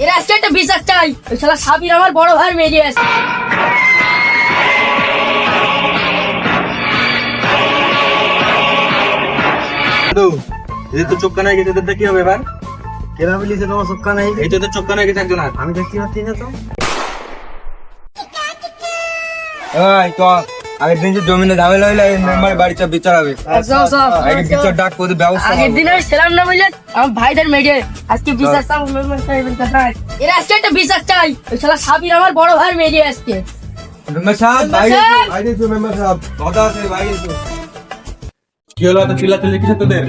এরা আজকে একটা বিচার চাই। ওই শালা সাবির আমার বড় ভাই মেরে আছে। এই তো চোখ কানা হয়ে গেছে, তোদের কি হবে এবার? কেনা বলিছে তোমার চোখ কানা হয়ে এই তো চোখ কানা হয়ে গেছে একজন আর। আমি দেখতে পাচ্ছি না তো। এই তো আগের দিন যে জমিনে ঝামেলা হইলো এই মেম্বার বাড়ি চাপ বিচার হবে। আগে বিচার ডাক করে ব্যবস্থা আগের দিন আমি ছিলাম না বুঝলেন, আমার ভাইদের মেরে আজকে বিচার চাই। এরা আজকে একটা বিচার চাই। ওই শালা সাবির আমার বড় ভাই মেরে আজকে। মেম্বার সাহেব মেম্বার সাহেব! বাইরে এসো মেম্বার সাহেব, কথা আছে বাইরে এসো। কি হলো এত চিল্লাচিল্লি কিসের তোদের?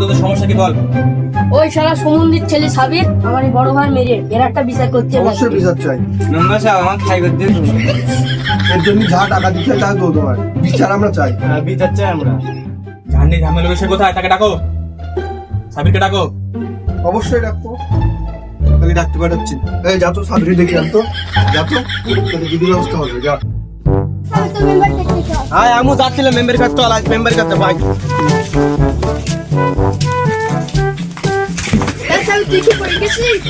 তোদের সমস্যা কি বল? ওই শালা সমুদ্রের ছেলে সাবির আমার এই বড় ভাই মেরে এরা একটা বিচার করছে। অবশ্যই বিচার চাই। মেম্বার সাহেব আমার খাই করতে এর জন্য যা টাকা দিচ্ছে তা দেবো তোমার। বিচার আমরা চাই। বিচার চাই আমরা। জানি ঝামেলা বেশি কোথায়, তাকে ডাকো, সাবিরকে ডাকো। অবশ্যই ডাকবো। আমি ডাকতে পাঠাচ্ছি। এই যা তো সাবরি দেখে আনতো, যা তো তোদের বিধি ব্যবস্থা হবে, যা। হ্যাঁ আমি যাচ্ছিলাম মেম্বার কাছে, চল আজ মেম্বার কাছে ভাই। তুই কি করে গেছিস?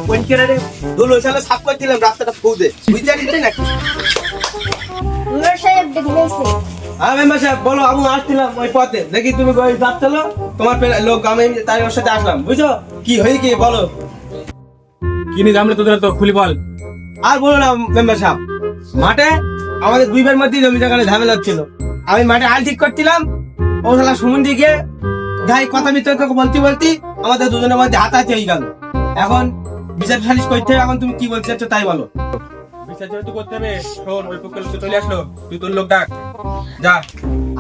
কোন কেনা রে দোল ওইখানে সাফ করে দিলাম রাস্তাটা ফু দে বুঝতে পারিস নাকি? হ্যাঁ মেম্বার সাহেব বলো, আমি আসছিলাম ওই পথে দেখি তুমি ওই যাচ্ছিল তোমার লোক, আমি তাই ওর সাথে আসলাম, বুঝছো কি হয়ে কি বলো। কি নিয়ে ঝামেলা তোদের, তো খুলি বল। আর বলো না মেম্বার সাহেব, মাঠে আমাদের দুই ভাইয়ের মধ্যে জমি জায়গায় ঝামেলা হচ্ছিল। আমি মাঠে আল ঠিক করছিলাম, ও শালা সমুদ্রে গিয়ে যাই কথা মিত্র বলতে বলতে আমাদের দুজনের মধ্যে হাতাহাতি হয়ে গেল। এখন বিচার সালিশ করতে হবে, এখন তুমি কি বলতে চাচ্ছ তাই বলো। বিচার যেহেতু করতে হবে, শোন ওই পক্ষের লোক চলে আসলো, তুই তোর লোক ডাক, যা।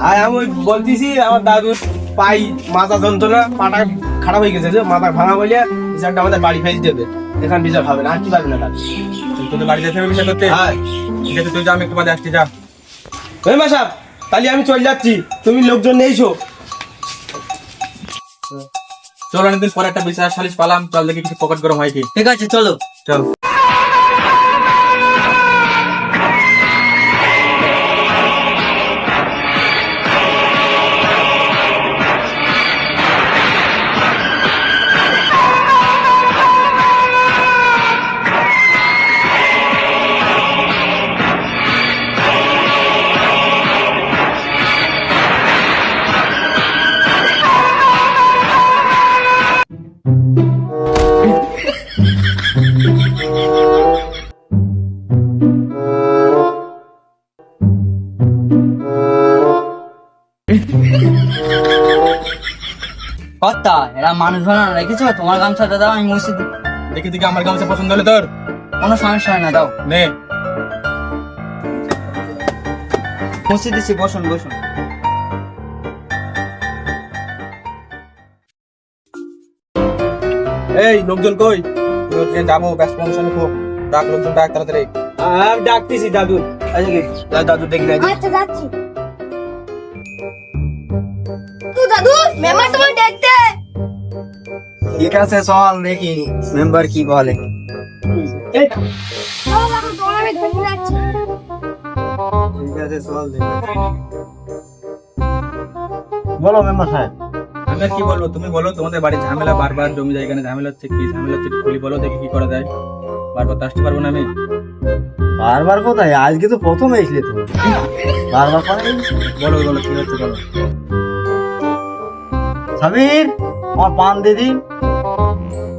আর আমি ওই বলতেছি আমার দাদুর পাই মাথা যন্ত্রণা, পাটা খারাপ হয়ে গেছে, যে মাথা ভাঙা বলে বিচারটা আমাদের বাড়ি ফেলতে দেবে, এখানে বিচার হবে না, আর কি পারবে না তার। তুই তোদের বাড়ি যেতে হবে বিচার করতে। হ্যাঁ ঠিক আছে, তুই যা, আমি একটু বাদে আসছি, যা। মেম্বার সাহেব তাহলে আমি চলে যাচ্ছি, তুমি লোকজন নেইছো। চল, অনেকদিন পরে একটা বিচার সালিশ পালাম, চল দেখি কিছু পকেট গরম হয় কি। ঠিক আছে চলো। চল। কর্তা এরা মানুষ বানানো রেখেছো, তোমার গামছাটা দাও, আমি মুছে দিই। দেখি দেখি আমার গামছা পছন্দ হলে তোর কোনো সমস্যা হয় না, দাও নে। মুছে দিচ্ছি, বসুন বসুন। এই লোকজন কই? তোর যে যাবো ব্যস্ত অনুষ্ঠানে, খুব ডাক, লোকজন ডাক তাড়াতাড়ি। আমি ডাকতেছি দাদুর, আচ্ছা কি দাদু দেখি না। আচ্ছা যাচ্ছি। তো দাদু মেম্বার তোমায় দেখতে। ঠিক আছে চল দেখি মেম্বার কি বলে। ঠিক আছে চল দেখি। বলো মেম্বার সাহেব। আমি আর কি বলবো, তুমি বলো। তোমাদের বাড়ির ঝামেলা, বারবার জমি জায়গায় ঝামেলা হচ্ছে, কি ঝামেলা হচ্ছে খুলি বলো দেখি কি করা যায়। বারবার তো আসতে পারবো না আমি। বারবার কোথায়, আজকে তো প্রথম এসলে তুমি, বারবার কোথায়? বলো বলো কি হচ্ছে বলো। সাবির আমার পান দিদি।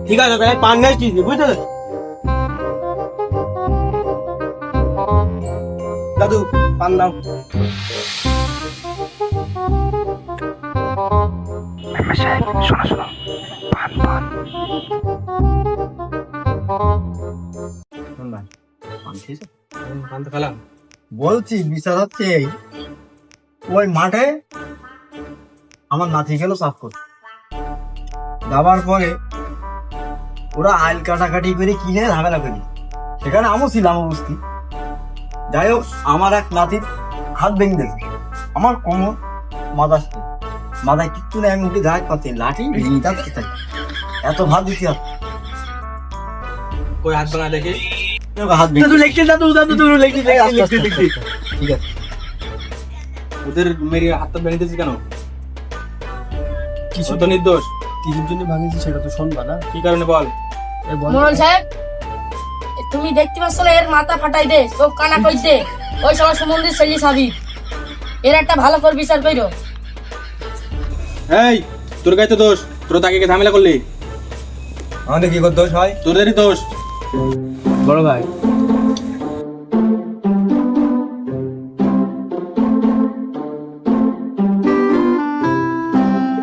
ঠিক আছে তাহলে পান নেই চিনি, বুঝতে দাদু পান দাও। পান তো খেলাম। বলছি বিচার হচ্ছে এই, ওই মাঠে আমার নাতি গেল সাফ করতে, যাবার পরে ওরা আইল কাটাকাটি করে কিনে ঝামেলা করি, সেখানে আমিও ছিলাম অবস্থি। যাই হোক আমার এক নাতির হাত ভেঙে দিয়েছে, আমার কোমর মাথায় কিচ্ছু নেই, আমি উঠে যাই পাচ্ছি লাঠি ভেঙে যাচ্ছে, তাই এত ভাত দিতে কই হাত ভাঙা দেখি। হাত ভেঙে ঠিক আছে। ওদের মেরে হাতটা ভেঙে দিয়েছি কেন? ও তো নির্দোষ। কিসের জন্য ভাঙিয়েছি সেটা তো শুনবা না। কি কারণে বল? মোড়ল সাহেব, তুমি দেখতে পাচ্ছ না এর মাথা ফাটাই দে, চোখ কানা কইছে, ওই সময় সুমন্দির ছেলে সাবি, এর একটা ভালো করে বিচার কইরো। এই তোর গায়ে তো দোষ, তোর তাকে ঝামেলা করলি, আমাদের কি করে দোষ হয়? তোদেরই দোষ। বড় ভাই,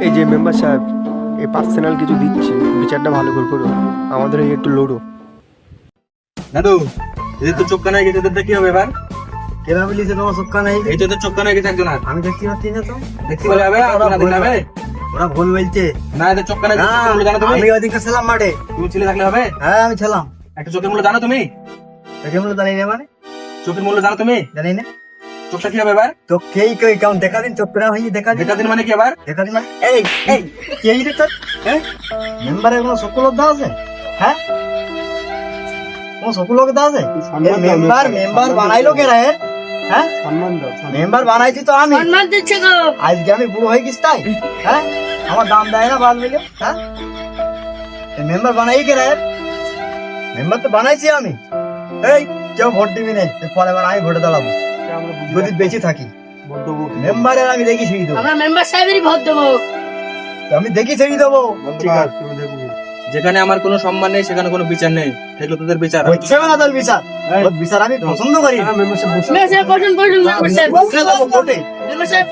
এই যে মেম্বার সাহেব, এই পার্সোনাল কিছু দিচ্ছি, বিচারটা ভালো করে করো, আমাদের এই একটু লড়ো। দাদু, এদের তো চোখ কানা হয়ে গেছে, এদের কি হবে এবার? কেনা বলিছে তোমার চোখা নাই? এই তো এদের চোখ কানা হয়ে গেছে একজন আর। আমি দেখতে পাচ্ছি না তো। দেখতে বলে হবে, আর না দিলে হবে? ওরা ভুল বলছে। না, এদের চোখ কানা হয়ে না, গেছে, চোখের মূল্য জানো তুমি? আমি ওদিকে ছিলাম মাঠে। তুমি ছেলে থাকলে হবে? হ্যাঁ আমি ছিলাম। একটা চোখের মূল্য জানো তুমি? দেখে মনে জানি না মানে? চোখের মূল্য জানো তুমি? জানি না। চোখটা কি হবে এবার? চোখ খেয়েই কই কেমন দেখা দিন, চোখ কেনা হয়ে দেখা দিন। এটা দিন মানে কি আবার? দেখা দিন মানে এই এই কে রে তোর? হ্যাঁ, মেম্বারের কোনো সকলতা আছে? হ্যাঁ, কোনো সকলতা আছে? মেম্বার বানাইলো কে রে? হ্যাঁ, সম্মান দাও। মেম্বার বানাইছি তো আমি। সম্মান দিচ্ছে গো। আজকে আমি বুড়ো হয়ে গেছি তাই? হ্যাঁ, আমার দাম দেয় না বাদ মিলে। হ্যাঁ, মেম্বার বানাই কে রে? মেম্বার তো বানাইছি আমি। এই কেউ ভোট দিবি না, পরে বার আমি ভোটে দাঁড়াবো যদি বেঁচে থাকি। মেম্বারের আমি দেখি ছেড়ে দেবো, আমরা মেম্বার সাহেবেরই ভোট দেবো। আমি দেখি ছেড়ে দেবো। ঠিক আছে, যেখানে আমার কোনো সম্মান নেই সেখানে কোনো বিচার নেই, সেগুলো তোদের বিচার। হচ্ছে না তার বিচার। ওর বিচার আমি পছন্দ করি না। মেম্বার সাহেব বসুন, বসুন, মেম্বার সাহেব। বসে যাবো ভোটে। মেম্বার সাহেব